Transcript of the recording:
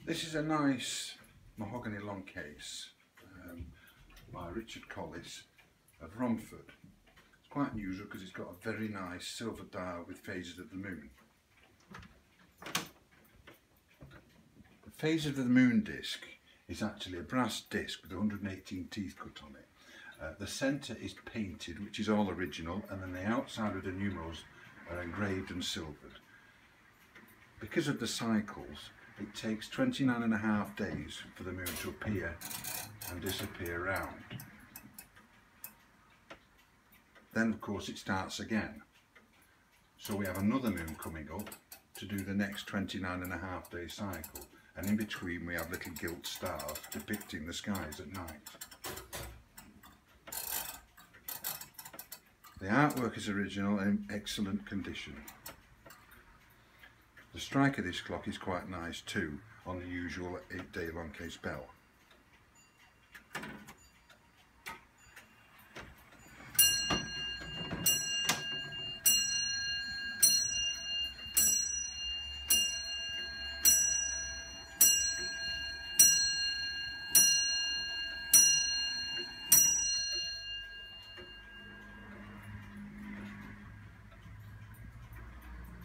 This is a nice mahogany long case by Richard Collis of Romford. It's quite unusual because it's got a very nice silver dial with phases of the moon. The phase of the moon disc is actually a brass disc with 118 teeth cut on it. The centre is painted, which is all original, and then the outside of the numerals are engraved and silvered. Because of the cycles, it takes 29.5 days for the moon to appear and disappear round. Then of course it starts again. So we have another moon coming up to do the next 29.5 day cycle, and in between we have little gilt stars depicting the skies at night. The artwork is original and in excellent condition. The strike of this clock is quite nice too, on the usual 8-day Longcase bell.